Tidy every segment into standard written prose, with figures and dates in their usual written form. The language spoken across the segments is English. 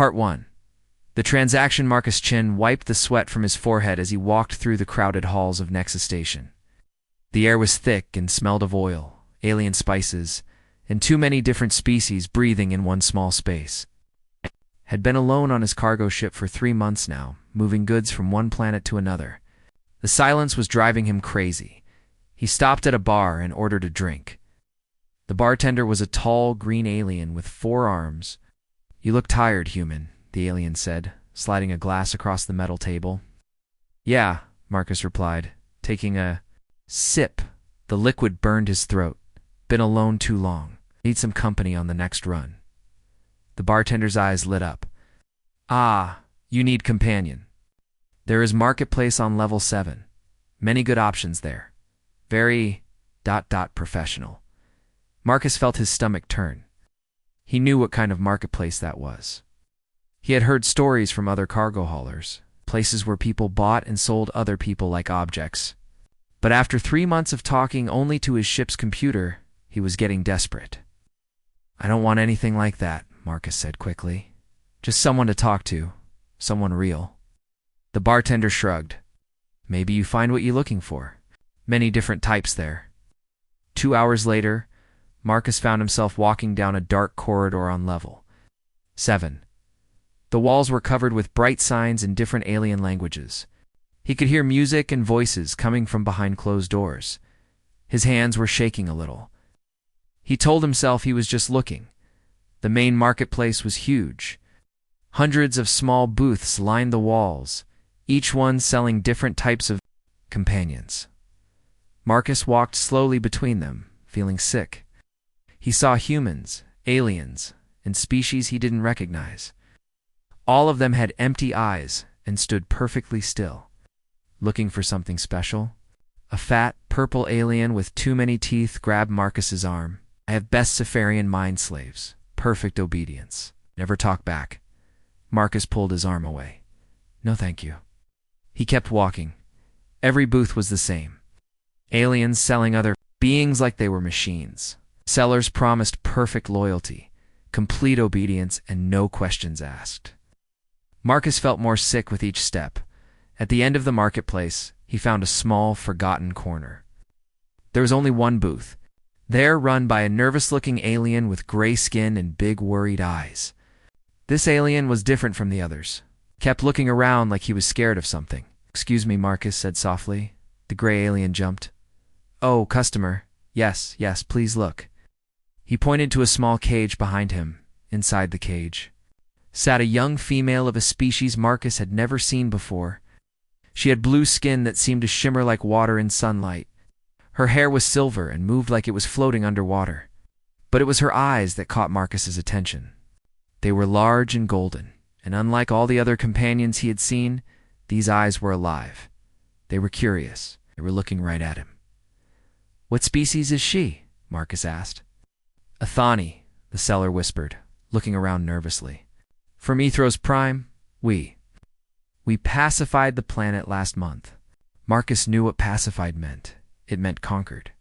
Part 1. The transaction. Marcus Chin wiped the sweat from his forehead as he walked through the crowded halls of Nexus Station. The air was thick and smelled of oil, alien spices, and too many different species breathing in one small space. Had been alone on his cargo ship for 3 months now, moving goods from one planet to another. The silence was driving him crazy. He stopped at a bar and ordered a drink. The bartender was a tall, green alien with 4 arms. "You look tired, human," the alien said, sliding a glass across the metal table. "Yeah," Marcus replied, taking a sip. The liquid burned his throat. "Been alone too long. Need some company on the next run." The bartender's eyes lit up. "Ah, you need companion. There is marketplace on level 7. Many good options there. Very ... professional." Marcus felt his stomach turn. He knew what kind of marketplace that was. He had heard stories from other cargo haulers, places where people bought and sold other people like objects. But after 3 months of talking only to his ship's computer, he was getting desperate. "I don't want anything like that," Marcus said quickly. "Just someone to talk to, someone real." The bartender shrugged. "Maybe you find what you're looking for. Many different types there." 2 hours later, Marcus found himself walking down a dark corridor on level 7. The walls were covered with bright signs in different alien languages. He could hear music and voices coming from behind closed doors. His hands were shaking a little. He told himself he was just looking. The main marketplace was huge. Hundreds of small booths lined the walls, each one selling different types of companions. Marcus walked slowly between them, feeling sick. He saw humans, aliens, and species he didn't recognize. All of them had empty eyes and stood perfectly still, looking for something special. A fat, purple alien with too many teeth grabbed Marcus's arm. "I have best Sifarian mind slaves. Perfect obedience. Never talk back." Marcus pulled his arm away. "No, thank you." He kept walking. Every booth was the same. Aliens selling other beings like they were machines. Sellers promised perfect loyalty, complete obedience, and no questions asked. Marcus felt more sick with each step. At the end of the marketplace, he found a small, forgotten corner. There was only one booth, there run by a nervous-looking alien with gray skin and big, worried eyes. This alien was different from the others. Kept looking around like he was scared of something. "Excuse me," Marcus said softly. The gray alien jumped. "Oh, customer. Yes, yes, please look." He pointed to a small cage behind him. Inside the cage sat a young female of a species Marcus had never seen before. She had blue skin that seemed to shimmer like water in sunlight. Her hair was silver and moved like it was floating underwater. But it was her eyes that caught Marcus's attention. They were large and golden, and unlike all the other companions he had seen, these eyes were alive. They were curious. They were looking right at him. "What species is she?" Marcus asked. "A Thani," the seller whispered, looking around nervously. "From Ethros Prime, we pacified the planet last month." Marcus knew what pacified meant. It meant conquered.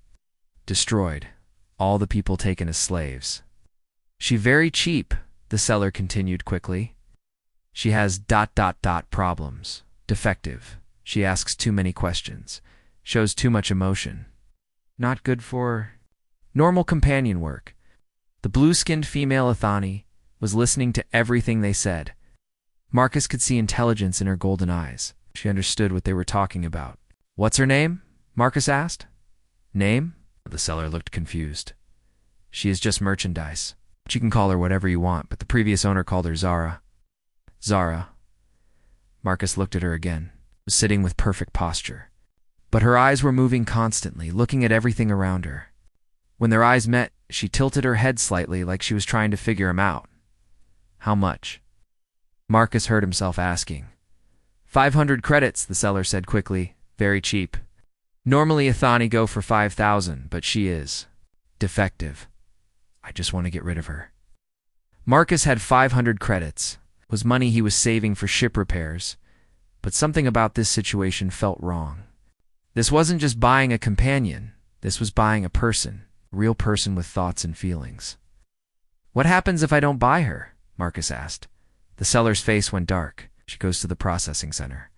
Destroyed. All the people taken as slaves. "She very cheap," the seller continued quickly. "She has ... problems. Defective. She asks too many questions. Shows too much emotion. Not good for normal companion work." The blue-skinned female Athani was listening to everything they said. Marcus could see intelligence in her golden eyes. She understood what they were talking about. "What's her name?" Marcus asked. "Name?" The seller looked confused. "She is just merchandise. You can call her whatever you want, but the previous owner called her Zara." "Zara." Marcus looked at her again. Was sitting with perfect posture. But her eyes were moving constantly, looking at everything around her. When their eyes met, she tilted her head slightly like she was trying to figure him out. "How much?" Marcus heard himself asking. 500 credits, the seller said quickly. "Very cheap. Normally Athani go for 5,000, but she is defective. I just want to get rid of her." Marcus had 500 credits. It was money he was saving for ship repairs. But something about this situation felt wrong. This wasn't just buying a companion. This was buying a person. A real person with thoughts and feelings. "What happens if I don't buy her?" Marcus asked. The The seller's face went dark. She goes to the processing center.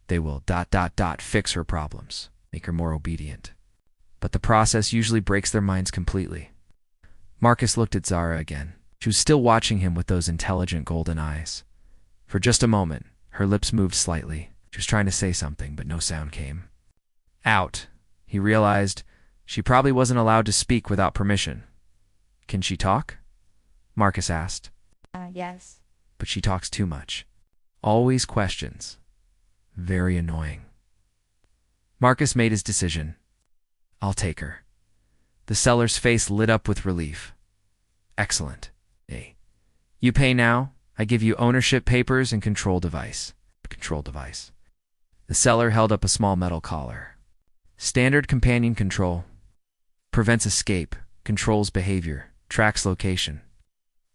They will ... fix her problems, make her more obedient. But the process usually breaks their minds completely. Marcus looked at Zara again. She was still watching him with those intelligent golden eyes. For just a moment, her lips moved slightly. She was trying to say something, but no sound came. Out. He realized she probably wasn't allowed to speak without permission. Can she talk? Marcus asked. Yes. But she talks too much. Always questions. Very annoying. Marcus made his decision. I'll take her. The seller's face lit up with relief. Excellent. Hey. You pay now. I give you ownership papers and control device. Control device. The seller held up a small metal collar. Standard companion control. Prevents escape, controls behavior, tracks location.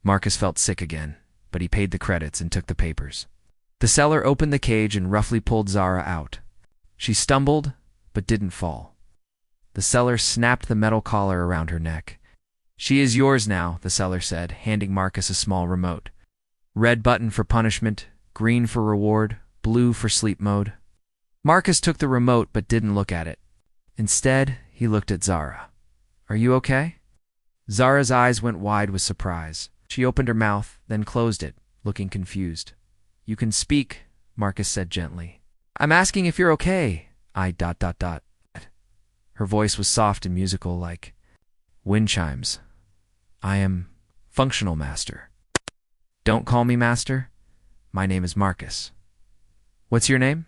Marcus felt sick again, but he paid the credits and took the papers. The seller opened the cage and roughly pulled Zara out. She stumbled, but didn't fall. The seller snapped the metal collar around her neck. She is yours now, the seller said, handing Marcus a small remote. Red button for punishment, green for reward, blue for sleep mode. Marcus took the remote but didn't look at it. Instead, he looked at Zara. Are you okay? Zara's eyes went wide with surprise. She opened her mouth, then closed it, looking confused. You can speak, Marcus said gently. I'm asking if you're okay. Her voice was soft and musical like wind chimes. I am functional master. Don't call me master. My name is Marcus. What's your name?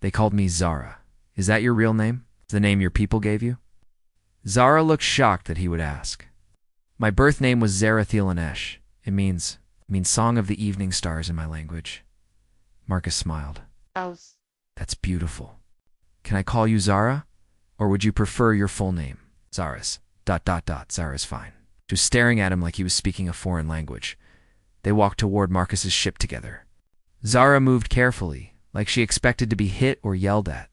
They called me Zara. Is that your real name? The name your people gave you? Zara looked shocked that he would ask. My birth name was Zarathiel-Anesh. It means Song of the Evening Stars in my language. Marcus smiled. That's beautiful. Can I call you Zara? Or would you prefer your full name? Zara's. Zara's fine. She was staring at him like he was speaking a foreign language. They walked toward Marcus's ship together. Zara moved carefully, like she expected to be hit or yelled at.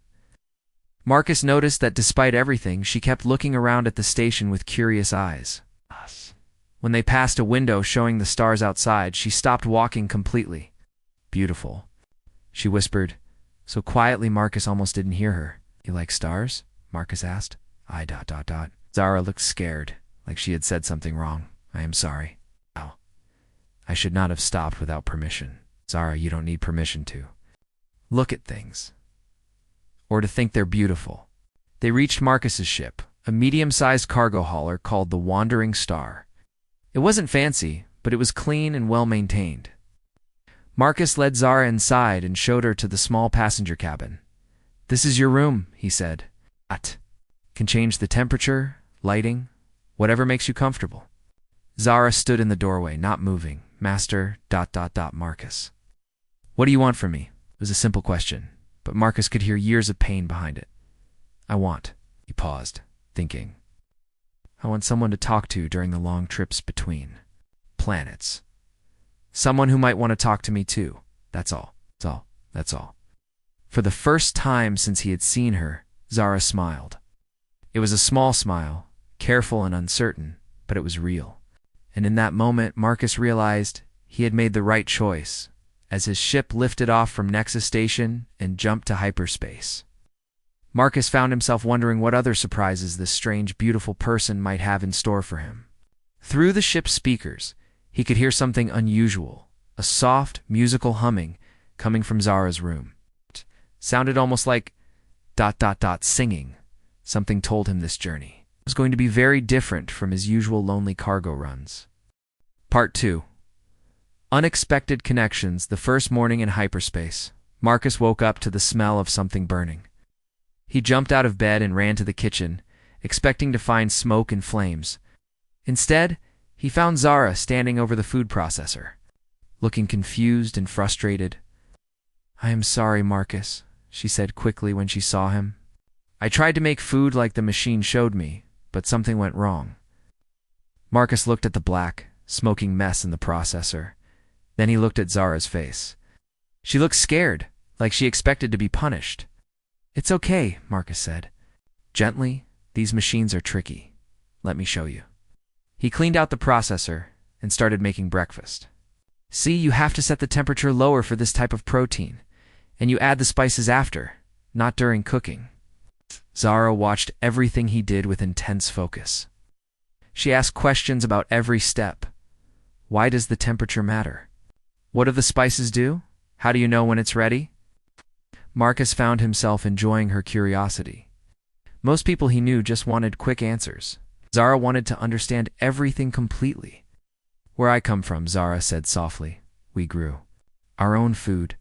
Marcus noticed that despite everything, she kept looking around at the station with curious eyes. When they passed a window showing the stars outside, she stopped walking completely. Beautiful, she whispered, so quietly Marcus almost didn't hear her. You like stars? Marcus asked. Zara looked scared, like she had said something wrong. I am sorry. Ow. I should not have stopped without permission. Zara, you don't need permission to look at things. Or to think they're beautiful. They reached Marcus's ship, a medium-sized cargo hauler called the Wandering Star. It wasn't fancy, but it was clean and well-maintained. Marcus led Zara inside and showed her to the small passenger cabin. This is your room, he said. Can change the temperature, lighting, whatever makes you comfortable. Zara stood in the doorway, not moving. Master... Marcus. What do you want from me? It was a simple question, but Marcus could hear years of pain behind it. He paused, thinking. I want someone to talk to during the long trips between planets. Someone who might want to talk to me too. That's all. For the first time since he had seen her, Zara smiled. It was a small smile, careful and uncertain, but it was real. And in that moment, Marcus realized he had made the right choice, as his ship lifted off from Nexus Station and jumped to hyperspace. Marcus found himself wondering what other surprises this strange, beautiful person might have in store for him. Through the ship's speakers, he could hear something unusual, a soft, musical humming coming from Zara's room. It sounded almost like ... singing. Something told him this journey was going to be very different from his usual lonely cargo runs. Part 2. Unexpected connections. The first morning in hyperspace, Marcus woke up to the smell of something burning. He jumped out of bed and ran to the kitchen, expecting to find smoke and flames. Instead, he found Zara standing over the food processor, looking confused and frustrated. I am sorry, Marcus, she said quickly when she saw him. I tried to make food like the machine showed me, but something went wrong. Marcus looked at the black, smoking mess in the processor. Then he looked at Zara's face. She looked scared, like she expected to be punished. It's okay, Marcus said. Gently, these machines are tricky. Let me show you. He cleaned out the processor and started making breakfast. See, you have to set the temperature lower for this type of protein, and you add the spices after, not during cooking. Zara watched everything he did with intense focus. She asked questions about every step. Why does the temperature matter? What do the spices do? How do you know when it's ready? Marcus found himself enjoying her curiosity. Most people he knew just wanted quick answers. Zara wanted to understand everything completely. Where I come from, Zara said softly, we grew our own food.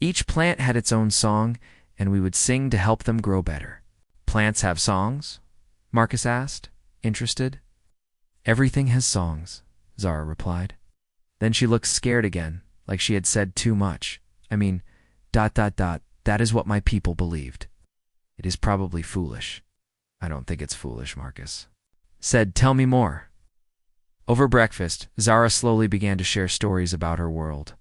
Each plant had its own song, and we would sing to help them grow better. Plants have songs? Marcus asked, interested. Everything has songs, Zara replied. Then she looked scared again, like she had said too much. That is what my people believed. It is probably foolish. I don't think it's foolish, Marcus said. Tell me more. Over breakfast, Zara slowly began to share stories about her world.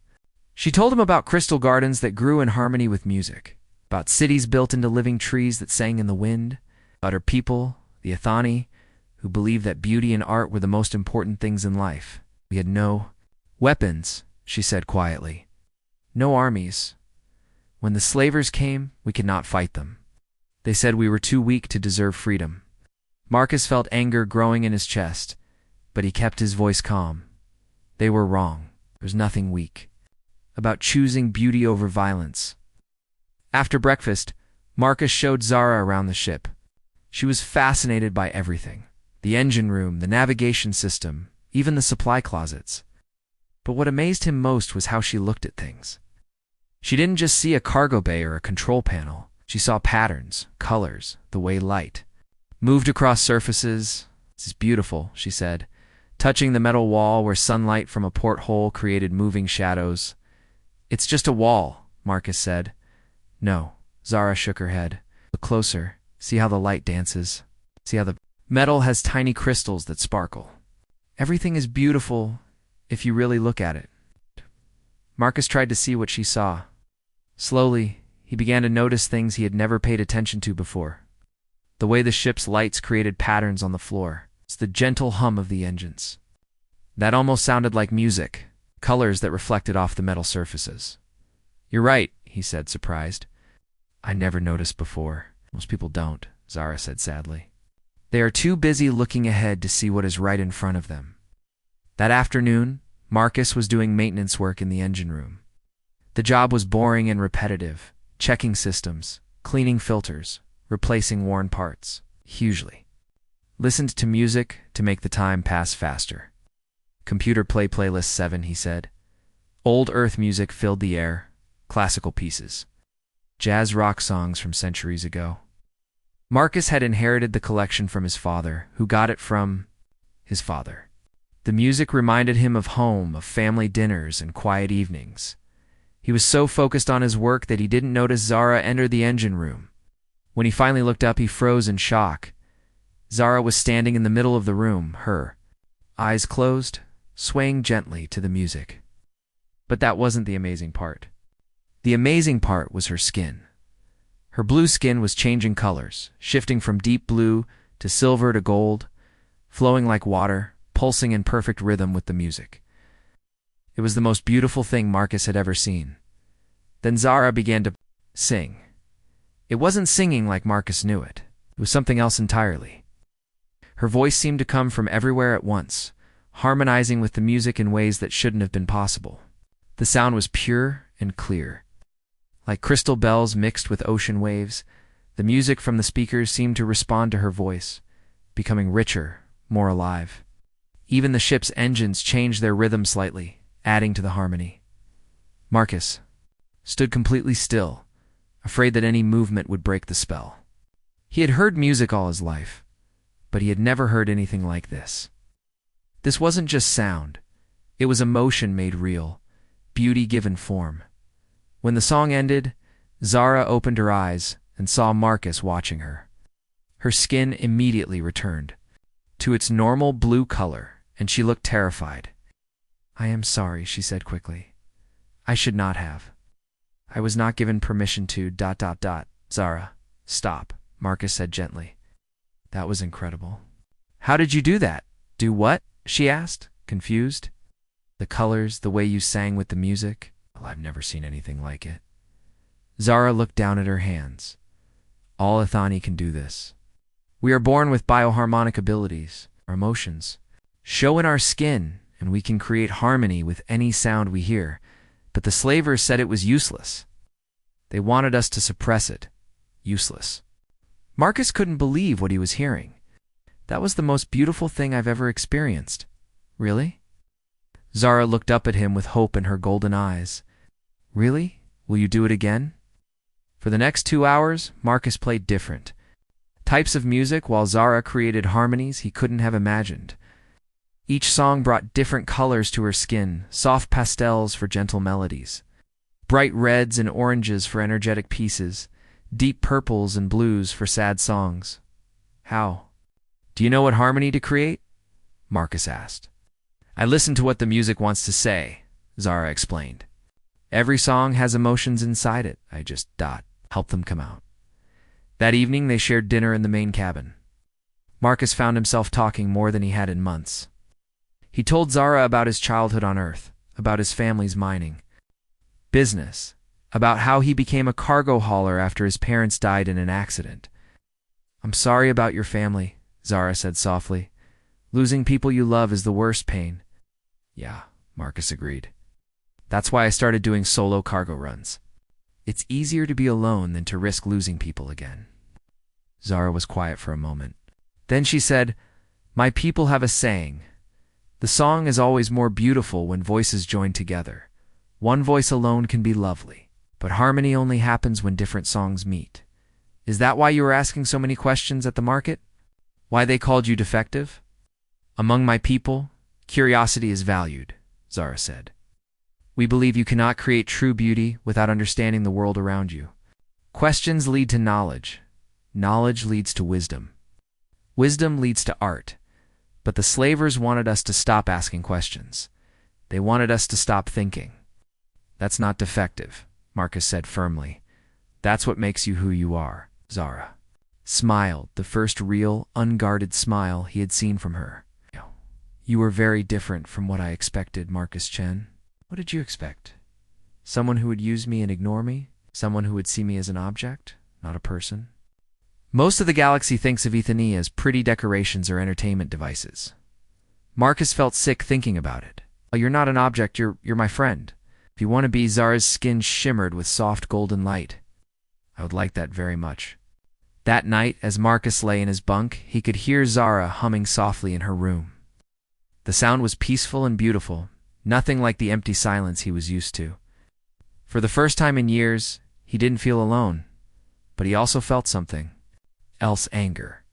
She told him about crystal gardens that grew in harmony with music, about cities built into living trees that sang in the wind, about her people, the Athani, who believed that beauty and art were the most important things in life. We had no weapons, she said quietly. No armies. When the slavers came, we could not fight them. They said we were too weak to deserve freedom. Marcus felt anger growing in his chest, but he kept his voice calm. They were wrong. There was nothing weak about choosing beauty over violence. After breakfast, Marcus showed Zara around the ship. She was fascinated by everything. The engine room, the navigation system, even the supply closets. But what amazed him most was how she looked at things. She didn't just see a cargo bay or a control panel. She saw patterns, colors, the way light moved across surfaces. This is beautiful, she said, touching the metal wall where sunlight from a porthole created moving shadows. It's just a wall, Marcus said. No, Zara shook her head. Look closer. See how the light dances. See how the metal has tiny crystals that sparkle. Everything is beautiful if you really look at it. Marcus tried to see what she saw. Slowly, he began to notice things he had never paid attention to before. The way the ship's lights created patterns on the floor. It's the gentle hum of the engines. That almost sounded like music, colors that reflected off the metal surfaces. You're right, he said, surprised. I never noticed before. Most people don't, Zara said sadly. They are too busy looking ahead to see what is right in front of them. That afternoon, Marcus was doing maintenance work in the engine room. The job was boring and repetitive, checking systems, cleaning filters, replacing worn parts, hugely. Listened to music to make the time pass faster. Computer play playlist 7, he said. Old Earth music filled the air, classical pieces. Jazz rock songs from centuries ago. Marcus had inherited the collection from his father, who got it from his father. The music reminded him of home, of family dinners and quiet evenings. He was so focused on his work that he didn't notice Zara enter the engine room. When he finally looked up, he froze in shock. Zara was standing in the middle of the room, her eyes closed, swaying gently to the music. But that wasn't the amazing part. The amazing part was her skin. Her blue skin was changing colors, shifting from deep blue to silver to gold, flowing like water, pulsing in perfect rhythm with the music. It was the most beautiful thing Marcus had ever seen. Then Zara began to sing. It wasn't singing like Marcus knew it. It was something else entirely. Her voice seemed to come from everywhere at once, harmonizing with the music in ways that shouldn't have been possible. The sound was pure and clear. Like crystal bells mixed with ocean waves, the music from the speakers seemed to respond to her voice, becoming richer, more alive. Even the ship's engines changed their rhythm slightly, adding to the harmony. Marcus stood completely still, afraid that any movement would break the spell. He had heard music all his life, but he had never heard anything like this. This wasn't just sound. It was emotion made real, beauty given form. When the song ended, Zara opened her eyes and saw Marcus watching her. Her skin immediately returned to its normal blue color, and she looked terrified. I am sorry, she said quickly. I should not have. I was not given permission to ... Zara, stop, Marcus said gently. That was incredible. How did you do that? Do what? She asked, confused. The colors, the way you sang with the music. Well, I've never seen anything like it. Zara looked down at her hands. All Ithani can do this. We are born with bioharmonic abilities, our emotions show in our skin, and we can create harmony with any sound we hear. But the slavers said it was useless. They wanted us to suppress it. Useless. Marcus couldn't believe what he was hearing. That was the most beautiful thing I've ever experienced. Really? Zara looked up at him with hope in her golden eyes. Really? Will you do it again? For the next 2 hours, Marcus played different types of music while Zara created harmonies he couldn't have imagined. Each song brought different colors to her skin, soft pastels for gentle melodies, bright reds and oranges for energetic pieces, deep purples and blues for sad songs. How? Do you know what harmony to create? Marcus asked. I listen to what the music wants to say, Zara explained. Every song has emotions inside it. I just help them come out. That evening they shared dinner in the main cabin. Marcus found himself talking more than he had in months. He told Zara about his childhood on Earth, about his family's mining business, about how he became a cargo hauler after his parents died in an accident. I'm sorry about your family, Zara said softly. Losing people you love is the worst pain. Yeah, Marcus agreed. That's why I started doing solo cargo runs. It's easier to be alone than to risk losing people again. Zara was quiet for a moment. Then she said, My people have a saying. The song is always more beautiful when voices join together. One voice alone can be lovely, but harmony only happens when different songs meet. Is that why you were asking so many questions at the market? Why they called you defective? Among my people, curiosity is valued, Zara said. We believe you cannot create true beauty without understanding the world around you. Questions lead to knowledge. Knowledge leads to wisdom. Wisdom leads to art. But the slavers wanted us to stop asking questions. They wanted us to stop thinking. That's not defective, Marcus said firmly. That's what makes you who you are, Zara smiled, the first real, unguarded smile he had seen from her. You were very different from what I expected, Marcus Chen. What did you expect? Someone who would use me and ignore me? Someone who would see me as an object, not a person? Most of the galaxy thinks of Ithani as pretty decorations or entertainment devices. Marcus felt sick thinking about it. Oh, you're not an object, you're my friend. If you want to be, Zara's skin shimmered with soft golden light. I would like that very much. That night, as Marcus lay in his bunk, he could hear Zara humming softly in her room. The sound was peaceful and beautiful, nothing like the empty silence he was used to. For the first time in years, he didn't feel alone, but he also felt something else: anger.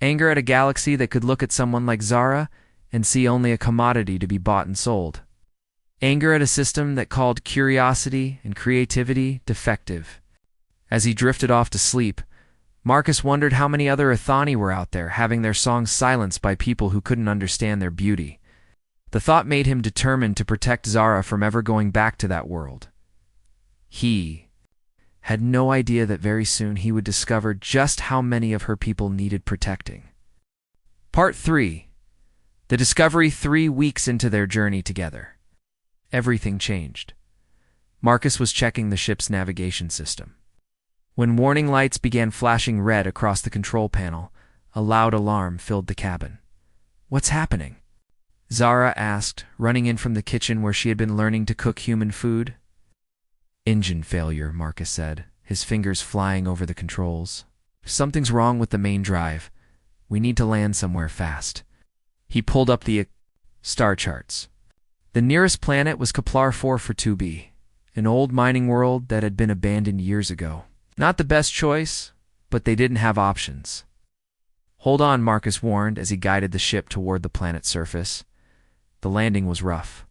Anger at a galaxy that could look at someone like Zara and see only a commodity to be bought and sold. Anger at a system that called curiosity and creativity defective. As he drifted off to sleep, Marcus wondered how many other Ithani were out there having their songs silenced by people who couldn't understand their beauty. The thought made him determined to protect Zara from ever going back to that world. He had no idea that very soon he would discover just how many of her people needed protecting. Part 3. The discovery 3 weeks into their journey together. Everything changed. Marcus was checking the ship's navigation system. When warning lights began flashing red across the control panel, a loud alarm filled the cabin. What's happening? Zara asked, running in from the kitchen where she had been learning to cook human food. Engine failure, Marcus said, his fingers flying over the controls. Something's wrong with the main drive. We need to land somewhere fast. He pulled up the star charts. The nearest planet was Kepler 442b, an old mining world that had been abandoned years ago. Not the best choice, but they didn't have options. Hold on, Marcus warned as he guided the ship toward the planet's surface. The landing was rough.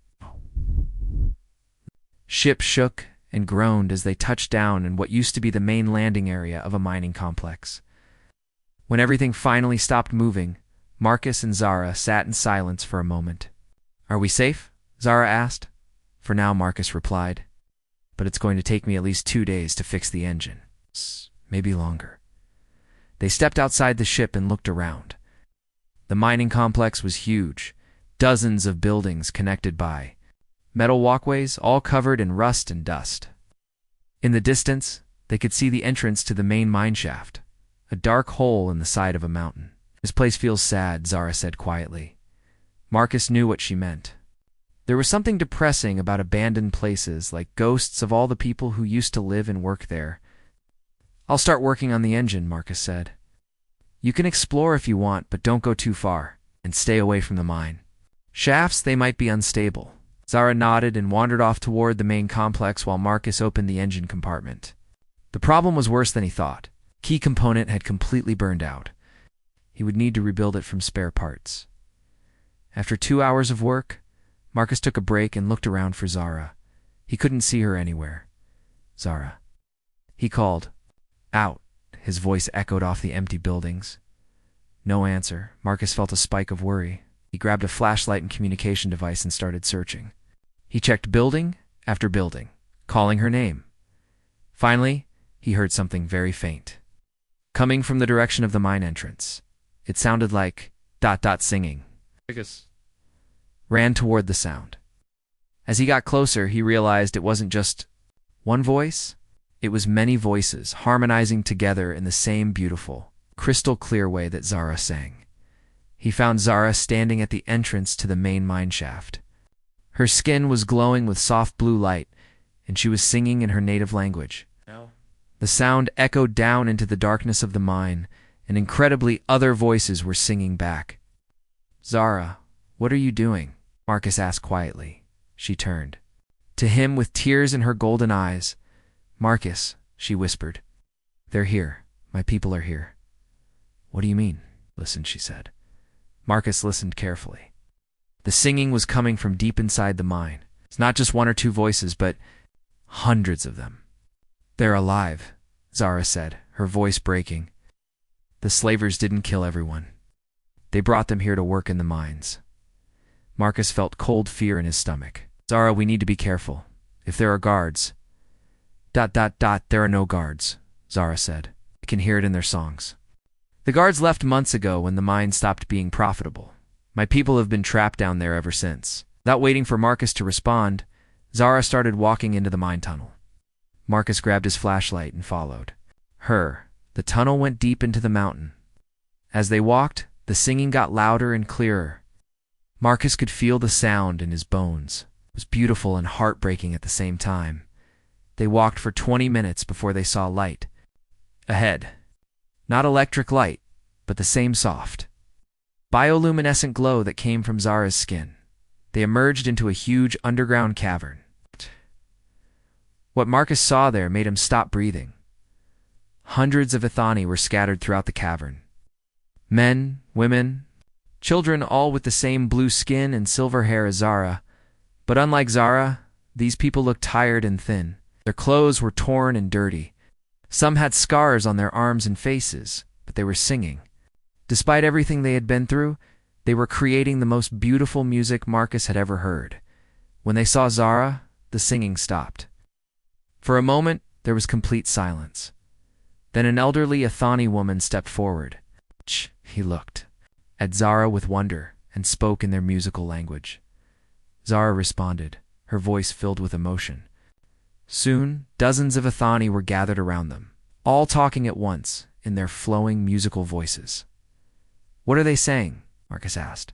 Ship shook and groaned as they touched down in what used to be the main landing area of a mining complex. When everything finally stopped moving, Marcus and Zara sat in silence for a moment. Are we safe? Zara asked. For now, Marcus replied. But it's going to take me at least 2 days to fix the engine. Maybe longer. They stepped outside the ship and looked around. The mining complex was huge. Dozens of buildings connected by metal walkways, all covered in rust and dust. In the distance, they could see the entrance to the main mine shaft, a dark hole in the side of a mountain. "This place feels sad," Zara said quietly. Marcus knew what she meant. There was something depressing about abandoned places, like ghosts of all the people who used to live and work there. "I'll start working on the engine," Marcus said. "You can explore if you want, but don't go too far, and stay away from the mine shafts, they might be unstable." Zara nodded and wandered off toward the main complex while Marcus opened the engine compartment. The problem was worse than he thought. Key component had completely burned out. He would need to rebuild it from spare parts. After 2 hours of work, Marcus took a break and looked around for Zara. He couldn't see her anywhere. "Zara." He called. "Out." His voice echoed off the empty buildings. No answer. Marcus felt a spike of worry. He grabbed a flashlight and communication device and started searching. He checked building after building, calling her name. Finally, he heard something very faint, coming from the direction of the mine entrance. It sounded like ... singing. Marcus ran toward the sound. As he got closer, he realized it wasn't just one voice. It was many voices harmonizing together in the same beautiful, crystal clear way that Zara sang. He found Zara standing at the entrance to the main mine shaft. Her skin was glowing with soft blue light, and she was singing in her native language. No. The sound echoed down into the darkness of the mine, and incredibly other voices were singing back. "Zara, what are you doing?" Marcus asked quietly. She turned to him with tears in her golden eyes. "Marcus," she whispered. "They're here. My people are here." "What do you mean?" "Listen," she said. Marcus listened carefully. The singing was coming from deep inside the mine. It's not just one or two voices, but hundreds of them. "They're alive," Zara said, her voice breaking. "The slavers didn't kill everyone. They brought them here to work in the mines." Marcus felt cold fear in his stomach. "Zara, we need to be careful. If there are guards..." "There are no guards," Zara said. "I can hear it in their songs. The guards left months ago when the mine stopped being profitable. My people have been trapped down there ever since." Without waiting for Marcus to respond, Zara started walking into the mine tunnel. Marcus grabbed his flashlight and followed her. The tunnel went deep into the mountain. As they walked, the singing got louder and clearer. Marcus could feel the sound in his bones. It was beautiful and heartbreaking at the same time. They walked for 20 minutes before they saw light ahead. Not electric light, but the same soft, bioluminescent glow that came from Zara's skin. They emerged into a huge underground cavern. What Marcus saw there made him stop breathing. Hundreds of Ithani were scattered throughout the cavern. Men, women, children, all with the same blue skin and silver hair as Zara. But unlike Zara, these people looked tired and thin. Their clothes were torn and dirty. Some had scars on their arms and faces, but they were singing. Despite everything they had been through, they were creating the most beautiful music Marcus had ever heard. When they saw Zara, the singing stopped. For a moment, there was complete silence. Then an elderly Ithani woman stepped forward. He looked at Zara with wonder and spoke in their musical language. Zara responded, her voice filled with emotion. Soon, dozens of Ithani were gathered around them, all talking at once in their flowing musical voices. "What are they saying?" Marcus asked.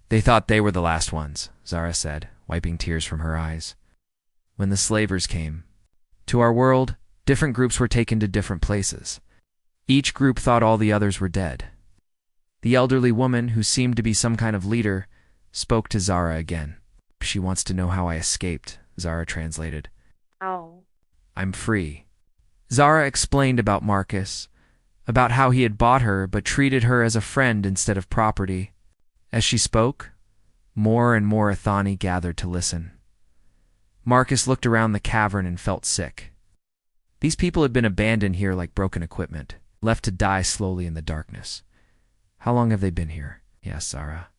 "They thought they were the last ones," Zara said, wiping tears from her eyes. "When the slavers came to our world, different groups were taken to different places. Each group thought all the others were dead." The elderly woman, who seemed to be some kind of leader, spoke to Zara again. "She wants to know how I escaped," Zara translated. Oh. "I'm free." Zara explained about Marcus, about how he had bought her but treated her as a friend instead of property. As she spoke, more and more Ithani gathered to listen. Marcus looked around the cavern and felt sick. These people had been abandoned here like broken equipment, left to die slowly in the darkness. "How long have they been here?" he asked Zara.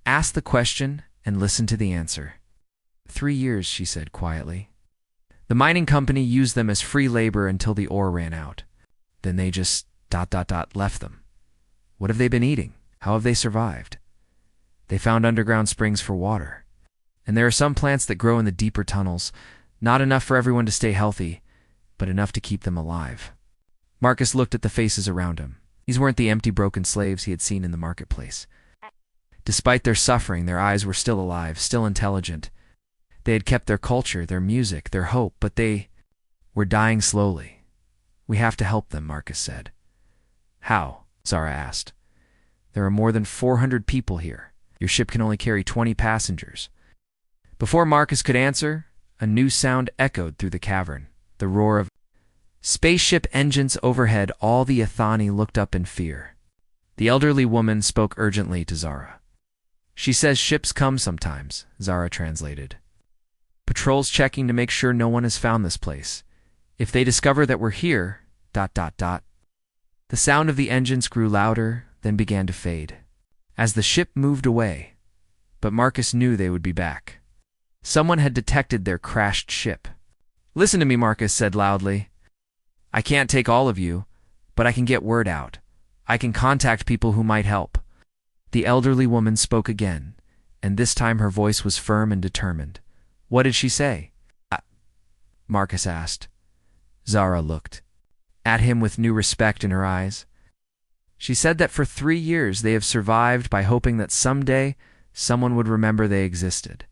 Ask the question and listen to the answer. 3 years, she said quietly. The mining company used them as free labor until the ore ran out. Then they just ... left them. What have they been eating? How have they survived? They found underground springs for water. And there are some plants that grow in the deeper tunnels, not enough for everyone to stay healthy, but enough to keep them alive. Marcus looked at the faces around him. These weren't the empty, broken slaves he had seen in the marketplace. Despite their suffering, their eyes were still alive, still intelligent. They had kept their culture, their music, their hope, but they were dying slowly. "We have to help them," Marcus said. "How?" Zara asked. "There are more than 400 people here. Your ship can only carry 20 passengers." Before Marcus could answer, a new sound echoed through the cavern, the roar of spaceship engines overhead. All the Ithani looked up in fear. The elderly woman spoke urgently to Zara. "She says ships come sometimes," Zara translated. "Patrols checking to make sure no one has found this place. If they discover that we're here, ... The sound of the engines grew louder, then began to fade, as the ship moved away. But Marcus knew they would be back. Someone had detected their crashed ship. "Listen to me," Marcus said loudly. "I can't take all of you, but I can get word out. I can contact people who might help." The elderly woman spoke again, and this time her voice was firm and determined. "What did she say?" Marcus asked. Zara looked at him with new respect in her eyes. "She said that for 3 years they have survived by hoping that someday someone would remember they existed.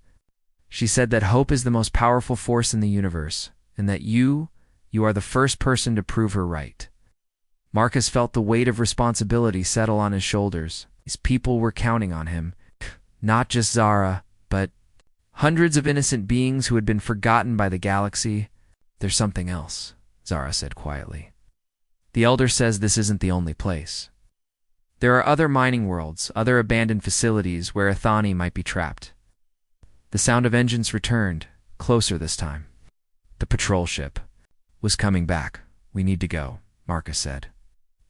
She said that hope is the most powerful force in the universe, and that you are the first person to prove her right." Marcus felt the weight of responsibility settle on his shoulders. These people were counting on him. Not just Zara, but hundreds of innocent beings who had been forgotten by the galaxy. "There's something else," Zara said quietly. "The Elder says this isn't the only place. There are other mining worlds, other abandoned facilities where Ithani might be trapped." The sound of engines returned, closer this time. The patrol ship was coming back. "We need to go," Marcus said.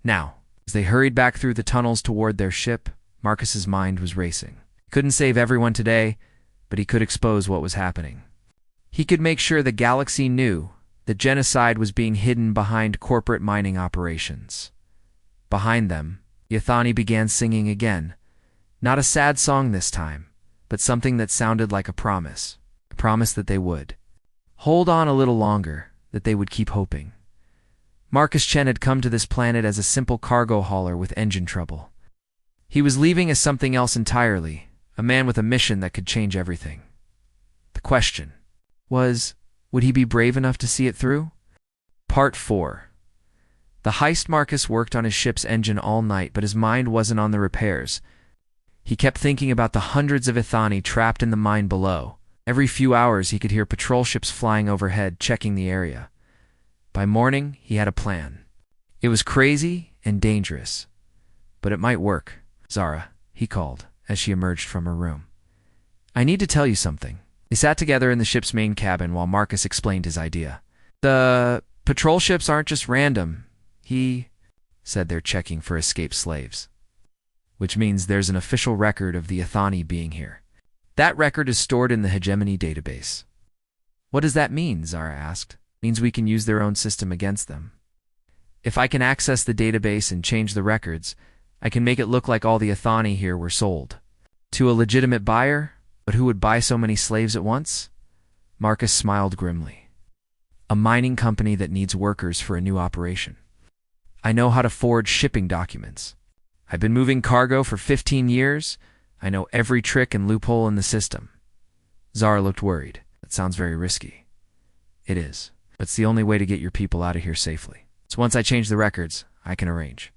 Now, as they hurried back through the tunnels toward their ship, Marcus's mind was racing. He couldn't save everyone today, but he could expose what was happening. He could make sure the galaxy knew that genocide was being hidden behind corporate mining operations. Behind them, the Ithani began singing again. Not a sad song this time, but something that sounded like a promise that they would hold on a little longer, that they would keep hoping. Marcus Chen had come to this planet as a simple cargo hauler with engine trouble. He was leaving as something else entirely, a man with a mission that could change everything. The question was, would he be brave enough to see it through? Part 4. The heist. Marcus worked on his ship's engine all night, but his mind wasn't on the repairs. He kept thinking about the hundreds of Ithani trapped in the mine below. Every few hours he could hear patrol ships flying overhead, checking the area. By morning, he had a plan. It was crazy and dangerous, but it might work. "Zara," he called, as she emerged from her room. "I need to tell you something." They sat together in the ship's main cabin while Marcus explained his idea. "The patrol ships aren't just random," he said. "They're checking for escaped slaves, which means there's an official record of the Ithani being here. That record is stored in the hegemony database." "What does that mean?" Zara asked. "Means we can use their own system against them. If I can access the database and change the records, I can make it look like all the Ithani here were sold to a legitimate buyer. But who would buy so many slaves at once?" Marcus smiled grimly. "A mining company that needs workers for a new operation. I know how to forge shipping documents. I've been moving cargo for 15 years. I know every trick and loophole in the system." Zara looked worried. "That sounds very risky." "It is, but it's the only way to get your people out of here safely. So once I change the records, I can arrange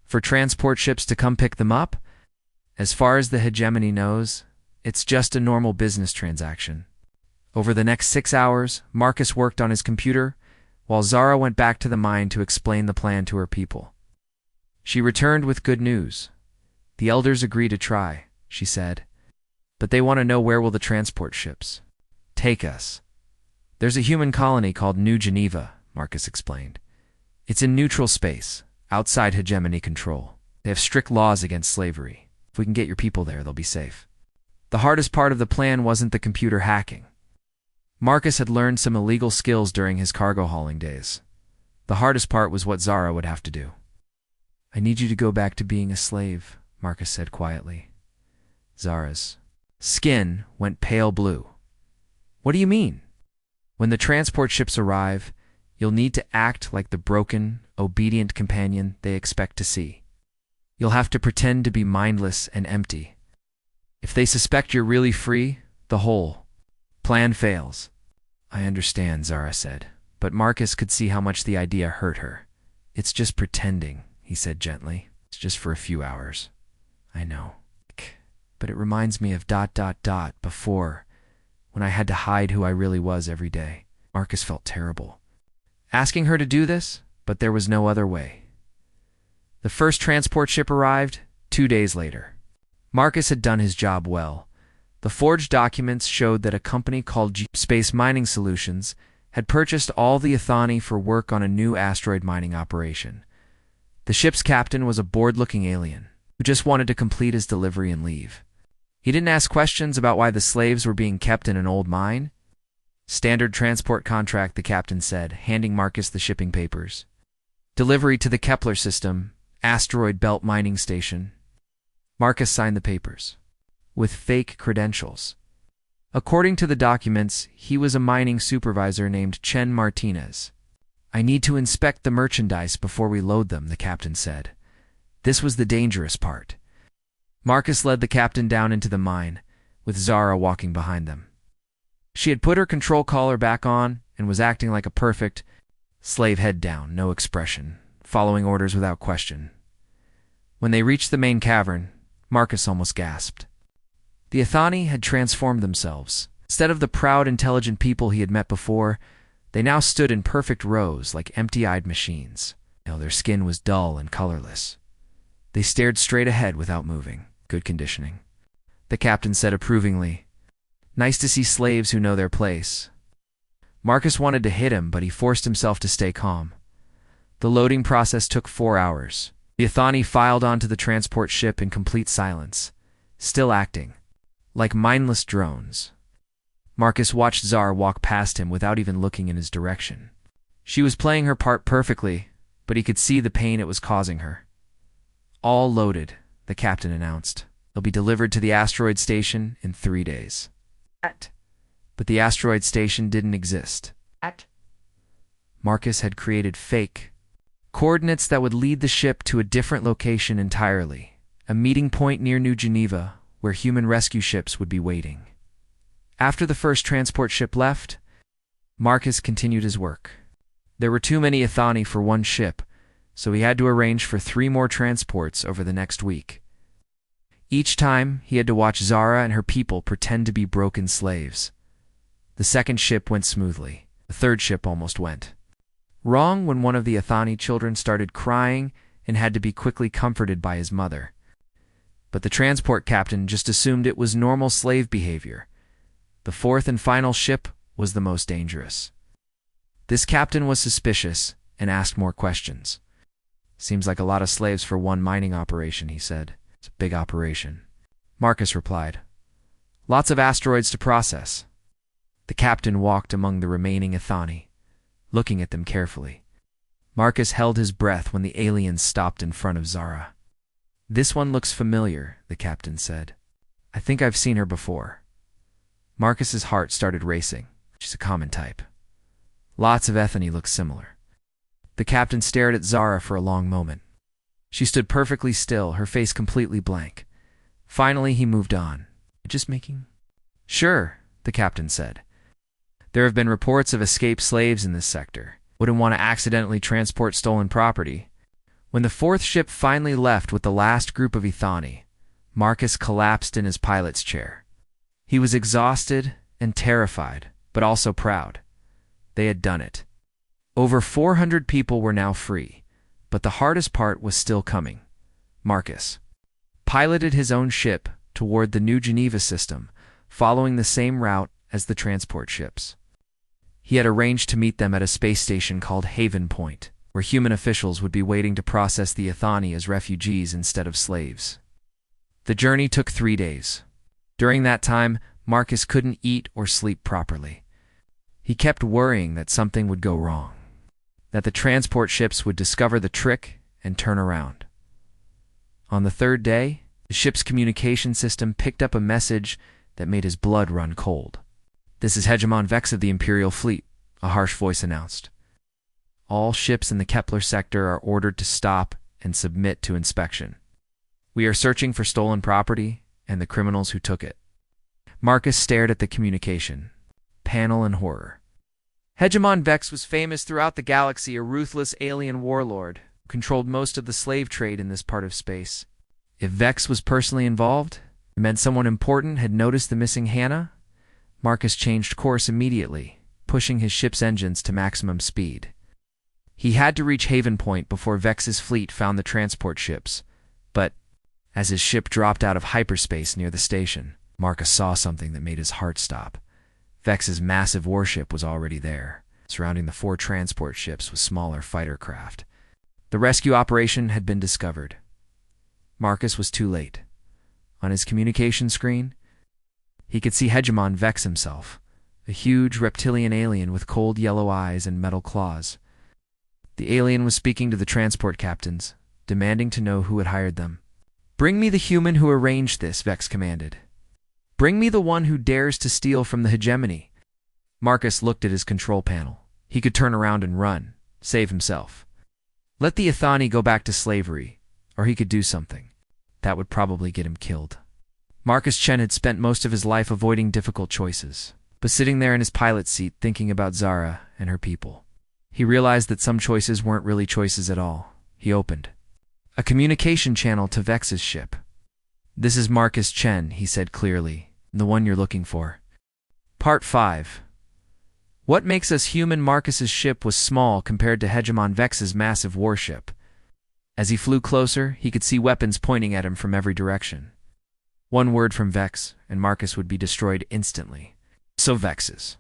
for transport ships to come pick them up. As far as the hegemony knows, it's just a normal business transaction." Over the next 6 hours, Marcus worked on his computer, while Zara went back to the mine to explain the plan to her people. She returned with good news. "The elders agree to try," she said. "But they want to know, where will the transport ships take us?" "There's a human colony called New Geneva," Marcus explained. "It's in neutral space, outside hegemony control. They have strict laws against slavery. If we can get your people there, they'll be safe." The hardest part of the plan wasn't the computer hacking. Marcus had learned some illegal skills during his cargo hauling days. The hardest part was what Zara would have to do. "I need you to go back to being a slave," Marcus said quietly. Zara's skin went pale blue. What do you mean? When the transport ships arrive, you'll need to act like the broken, obedient companion they expect to see. You'll have to pretend to be mindless and empty. If they suspect you're really free, the whole plan fails. I understand, Zara said, but Marcus could see how much the idea hurt her. It's just pretending, he said gently. It's just for a few hours. I know. But it reminds me of ... before, when I had to hide who I really was every day. Marcus felt terrible asking her to do this, but there was no other way. The first transport ship arrived 2 days later. Marcus had done his job well. The forged documents showed that a company called Space Mining Solutions had purchased all the Ethani for work on a new asteroid mining operation. The ship's captain was a bored-looking alien who just wanted to complete his delivery and leave. He didn't ask questions about why the slaves were being kept in an old mine. Standard transport contract, the captain said, handing Marcus the shipping papers. Delivery to the Kepler system, asteroid belt mining station. Marcus signed the papers with fake credentials. According to the documents, he was a mining supervisor named Chen Martinez. I need to inspect the merchandise before we load them, the captain said. This was the dangerous part. Marcus led the captain down into the mine, with Zara walking behind them. She had put her control collar back on and was acting like a perfect slave, head down, no expression, following orders without question. When they reached the main cavern, Marcus almost gasped. The Ethani had transformed themselves. Instead of the proud, intelligent people he had met before, they now stood in perfect rows like empty-eyed machines. Their skin was dull and colorless. They stared straight ahead without moving. Good conditioning. The captain said approvingly, "Nice to see slaves who know their place." Marcus wanted to hit him, but he forced himself to stay calm. The loading process took 4 hours. The Ethani filed onto the transport ship in complete silence, still acting like mindless drones. Marcus watched Zara walk past him without even looking in his direction. She was playing her part perfectly, but he could see the pain it was causing her. All loaded, the captain announced. They'll be delivered to the asteroid station in 3 days. But the asteroid station didn't exist. Marcus had created fake coordinates that would lead the ship to a different location entirely, a meeting point near New Geneva where human rescue ships would be waiting. After the first transport ship left, Marcus continued his work. There were too many Ethani for one ship, so he had to arrange for 3 more transports over the next week. Each time, he had to watch Zara and her people pretend to be broken slaves. The second ship went smoothly. The third ship almost went wrong when one of the Ethani children started crying and had to be quickly comforted by his mother. But the transport captain just assumed it was normal slave behavior. The fourth and final ship was the most dangerous. This captain was suspicious and asked more questions. "Seems like a lot of slaves for one mining operation," he said. "It's a big operation." Marcus replied, "Lots of asteroids to process." The captain walked among the remaining Ethani, looking at them carefully. Marcus held his breath when the aliens stopped in front of Zara. "This one looks familiar," the captain said. "I think I've seen her before." Marcus's heart started racing. She's a common type. Lots of Ethani look similar. The captain stared at Zara for a long moment. She stood perfectly still, her face completely blank. Finally, he moved on. "Just making..." "Sure," the captain said. "There have been reports of escaped slaves in this sector. Wouldn't want to accidentally transport stolen property." When the fourth ship finally left with the last group of Ethani, Marcus collapsed in his pilot's chair. He was exhausted and terrified, but also proud. They had done it. Over 400 people were now free, but the hardest part was still coming. Marcus piloted his own ship toward the New Geneva system, following the same route as the transport ships. He had arranged to meet them at a space station called Haven Point, where human officials would be waiting to process the Ethani as refugees instead of slaves. The journey took 3 days. During that time, Marcus couldn't eat or sleep properly. He kept worrying that something would go wrong, that the transport ships would discover the trick and turn around. On the 3rd day, The ship's communication system picked up a message that made his blood run cold. "This is Hegemon Vex of the Imperial Fleet," a harsh voice announced. "All ships in the Kepler sector are ordered to stop and submit to inspection. We are searching for stolen property and the criminals who took it." Marcus stared at the communication panel in horror. Hegemon Vex was famous throughout the galaxy, a ruthless alien warlord who controlled most of the slave trade in this part of space. If Vex was personally involved, it meant someone important had noticed the missing Hannah. Marcus changed course immediately, pushing his ship's engines to maximum speed. He had to reach Haven Point before Vex's fleet found the transport ships, but as his ship dropped out of hyperspace near the station, Marcus saw something that made his heart stop. Vex's massive warship was already there, surrounding the 4 transport ships with smaller fighter craft. The rescue operation had been discovered. Marcus was too late. On his communication screen, he could see Hegemon Vex himself, a huge reptilian alien with cold yellow eyes and metal claws. The alien was speaking to the transport captains, demanding to know who had hired them. "Bring me the human who arranged this," Vex commanded. "Bring me the one who dares to steal from the hegemony." Marcus looked at his control panel. He could turn around and run, save himself. Let the Athani go back to slavery, or he could do something that would probably get him killed. Marcus Chen had spent most of his life avoiding difficult choices, but sitting there in his pilot's seat thinking about Zara and her people, he realized that some choices weren't really choices at all. He opened a communication channel to Vex's ship. "This is Marcus Chen," he said clearly, "the one you're looking for." Part 5. What makes us human? Marcus's ship was small compared to Hegemon Vex's massive warship. As he flew closer, he could see weapons pointing at him from every direction. One word from Vex, and Marcus would be destroyed instantly. "So Vex's."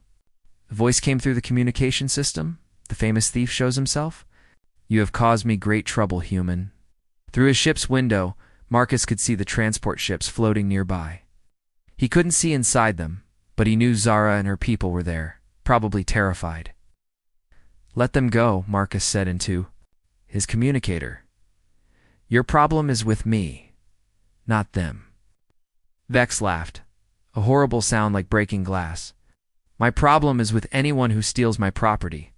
A voice came through the communication system. The famous thief shows himself. "You have caused me great trouble, human." Through his ship's window, Marcus could see the transport ships floating nearby. He couldn't see inside them, but he knew Zara and her people were there, probably terrified. "Let them go," Marcus said into his communicator. "Your problem is with me, not them." Vex laughed, a horrible sound like breaking glass. "My problem is with anyone who steals my property.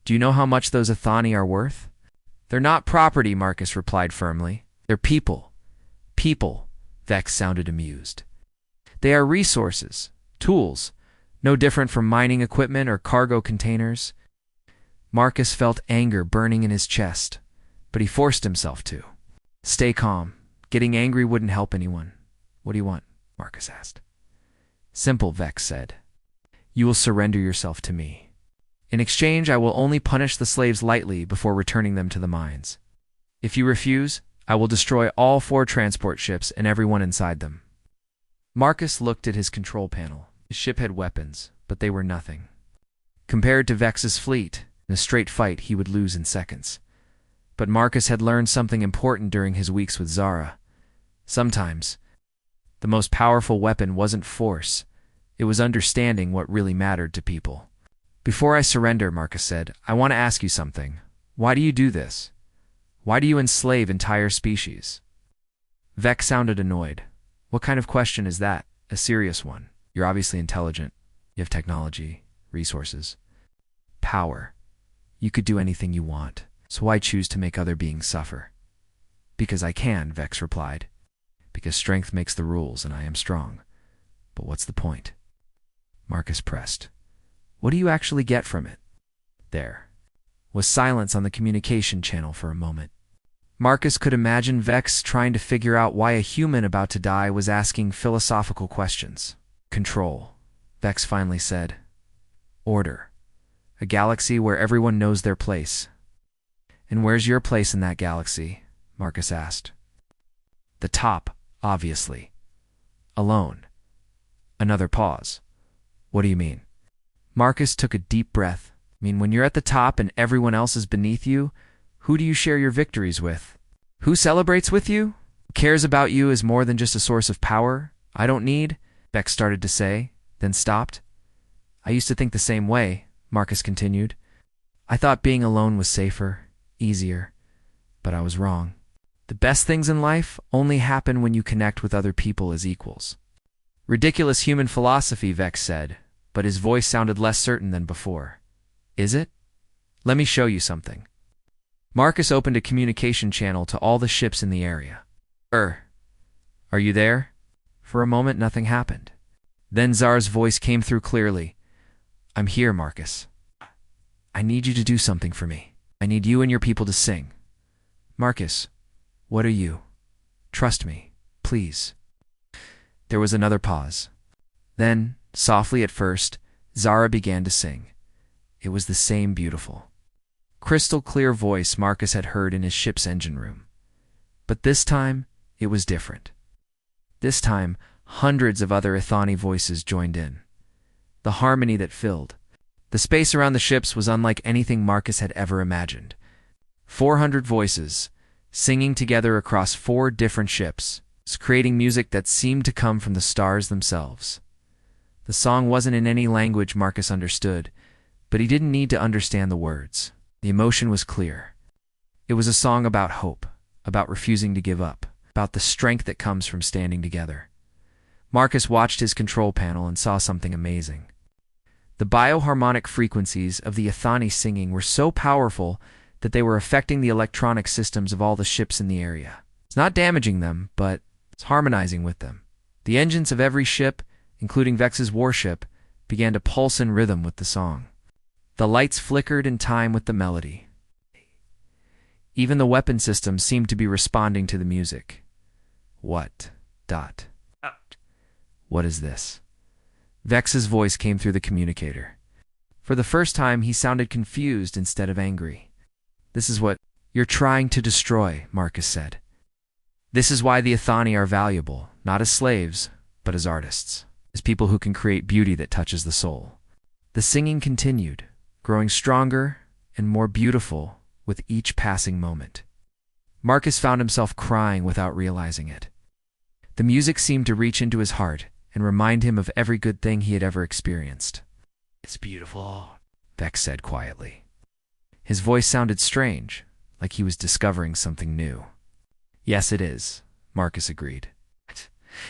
Do you know how much those Athani are worth?" "They're not property," Marcus replied firmly. "They're people." "People," Vex sounded amused. "They are resources, tools, no different from mining equipment or cargo containers." Marcus felt anger burning in his chest, but he forced himself to stay calm. Getting angry wouldn't help anyone. "What do you want?" Marcus asked. "Simple," Vex said. "You will surrender yourself to me. In exchange, I will only punish the slaves lightly before returning them to the mines. If you refuse, I will destroy all 4 transport ships and everyone inside them." Marcus looked at his control panel. His ship had weapons, but they were nothing. Compared to Vex's fleet, in a straight fight he would lose in seconds. But Marcus had learned something important during his weeks with Zara. Sometimes, the most powerful weapon wasn't force. It was understanding what really mattered to people. "Before I surrender," Marcus said, "I want to ask you something. Why do you do this? Why do you enslave entire species?" Vex sounded annoyed. "What kind of question is that? A serious one. You're obviously intelligent. You have technology, resources, power. You could do anything you want. So why choose to make other beings suffer?" "Because I can," Vex replied. "Because strength makes the rules and I am strong. But what's the point?" Marcus pressed. "What do you actually get from it?" There was silence on the communication channel for a moment. Marcus could imagine Vex trying to figure out why a human about to die was asking philosophical questions. "Control," Vex finally said. "Order. A galaxy where everyone knows their place." "And where's your place in that galaxy?" Marcus asked. "The top, obviously. Alone." Another pause. "What do you mean?" Marcus took a deep breath. "I mean, when you're at the top and everyone else is beneath you, who do you share your victories with? Who celebrates with you? Who cares about you as more than just a source of power? I don't need," Vex started to say, then stopped. "I used to think the same way," Marcus continued. "I thought being alone was safer, easier, but I was wrong. The best things in life only happen when you connect with other people as equals. Ridiculous human philosophy, Vex said, but his voice sounded less certain than before. Is it? Let me show you something. Marcus opened a communication channel to all the ships in the area. Are you there? For a moment, nothing happened. Then Zara's voice came through clearly. I'm here, Marcus. I need you to do something for me. I need you and your people to sing. Marcus, what are you? Trust me, please. There was another pause. Then, softly at first, Zara began to sing. It was the same beautiful, crystal clear voice Marcus had heard in his ship's engine room. But this time, it was different. This time, hundreds of other Ithani voices joined in. The harmony that filled the space around the ships was unlike anything Marcus had ever imagined. 400 voices, singing together across 4 different ships, creating music that seemed to come from the stars themselves. The song wasn't in any language Marcus understood, but he didn't need to understand the words. The emotion was clear. It was a song about hope, about refusing to give up, about the strength that comes from standing together. Marcus watched his control panel and saw something amazing. The bioharmonic frequencies of the Ithani singing were so powerful that they were affecting the electronic systems of all the ships in the area. It's not damaging them, but it's harmonizing with them. The engines of every ship, including Vex's warship, began to pulse in rhythm with the song. The lights flickered in time with the melody. Even the weapon systems seemed to be responding to the music. What is this? Vex's voice came through the communicator. For the first time, he sounded confused instead of angry. This is what you're trying to destroy, Marcus said. This is why the Ithani are valuable, not as slaves, but as artists, as people who can create beauty that touches the soul. The singing continued, growing stronger and more beautiful with each passing moment. Marcus found himself crying without realizing it. The music seemed to reach into his heart and remind him of every good thing he had ever experienced. It's beautiful, Vex said quietly. His voice sounded strange, like he was discovering something new. Yes, it is, Marcus agreed.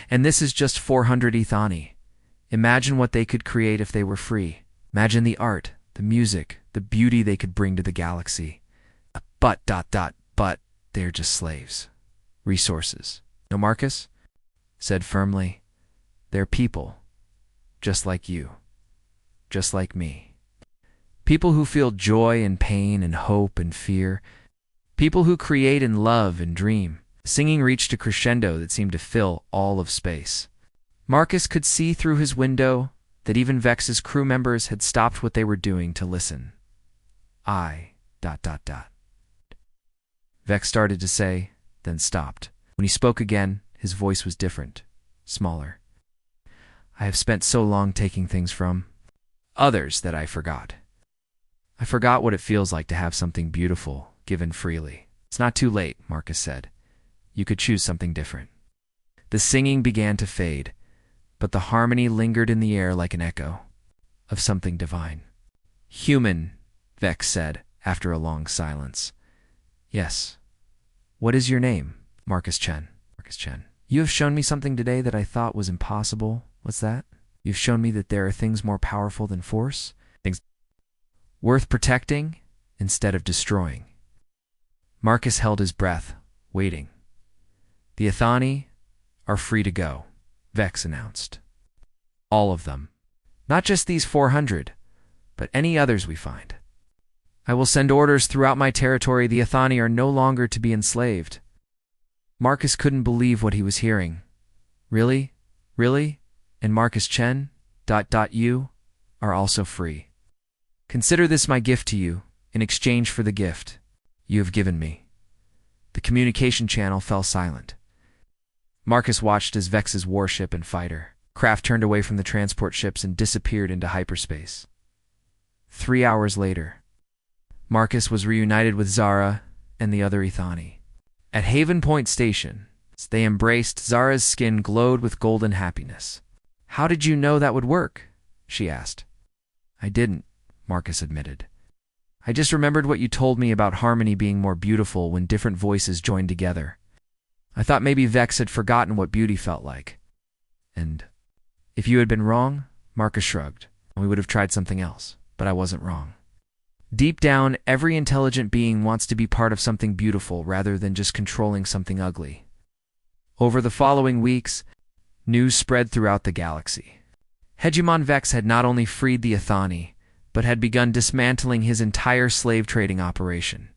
And this is just 400 Ithani. Imagine what they could create if they were free. Imagine the art, the music, the beauty they could bring to the galaxy. But they're just slaves. Resources. No, Marcus said firmly. They're people, just like you, just like me. People who feel joy and pain and hope and fear. People who create and love and dream. Singing reached a crescendo that seemed to fill all of space. Marcus could see through his window that even Vex's crew members had stopped what they were doing to listen. Vex started to say, then stopped. When he spoke again, his voice was different, smaller. I have spent so long taking things from others that I forgot. I forgot what it feels like to have something beautiful given freely. It's not too late, Marcus said. You could choose something different. The singing began to fade, but the harmony lingered in the air like an echo of something divine. Human, Vex said after a long silence. Yes. What is your name? Marcus Chen. You have shown me something today that I thought was impossible. What's that? You've shown me that there are things more powerful than force, things worth protecting instead of destroying. Marcus held his breath, waiting. The Ithani are free to go, Vex announced. All of them. Not just these 400, but any others we find. I will send orders throughout my territory. The Ithani are no longer to be enslaved. Marcus couldn't believe what he was hearing. Really? Really? And Marcus Chen, you, are also free. Consider this my gift to you, in exchange for the gift you have given me. The communication channel fell silent. Marcus watched as Vex's warship and fighter craft turned away from the transport ships and disappeared into hyperspace. 3 hours later, Marcus was reunited with Zara and the other Ithani. At Haven Point Station, they embraced. Zara's skin glowed with golden happiness. How did you know that would work? She asked. I didn't, Marcus admitted. I just remembered what you told me about harmony being more beautiful when different voices joined together. I thought maybe Vex had forgotten what beauty felt like. And if you had been wrong, Marcus shrugged, we would have tried something else. But I wasn't wrong. Deep down, every intelligent being wants to be part of something beautiful rather than just controlling something ugly. Over the following weeks, news spread throughout the galaxy. Hegemon Vex had not only freed the Athani, but had begun dismantling his entire slave trading operation.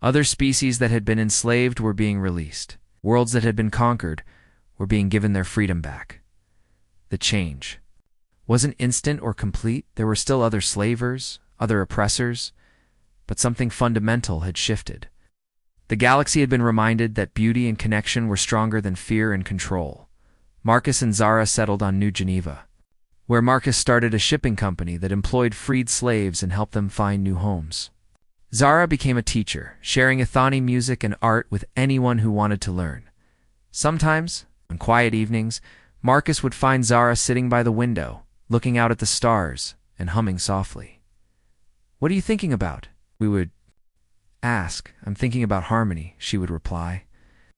Other species that had been enslaved were being released. Worlds that had been conquered were being given their freedom back. The change wasn't instant or complete. There were still other slavers, other oppressors, but something fundamental had shifted. The galaxy had been reminded that beauty and connection were stronger than fear and control. Marcus and Zara settled on New Geneva, where Marcus started a shipping company that employed freed slaves and helped them find new homes. Zara became a teacher, sharing Athani music and art with anyone who wanted to learn. Sometimes, on quiet evenings, Marcus would find Zara sitting by the window, looking out at the stars and humming softly. "What are you thinking about?" we would ask. "I'm thinking about harmony," she would reply.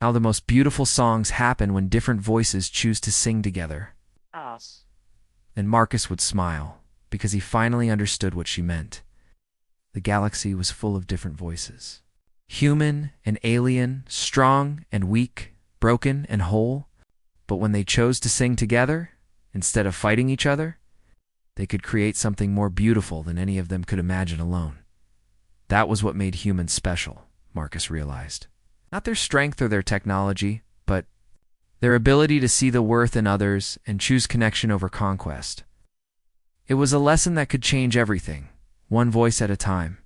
"How the most beautiful songs happen when different voices choose to sing together." Us. And Marcus would smile, because he finally understood what she meant. The galaxy was full of different voices. Human and alien, strong and weak, broken and whole. But when they chose to sing together, instead of fighting each other, they could create something more beautiful than any of them could imagine alone. That was what made humans special, Marcus realized. Not their strength or their technology, but their ability to see the worth in others and choose connection over conquest. It was a lesson that could change everything, one voice at a time.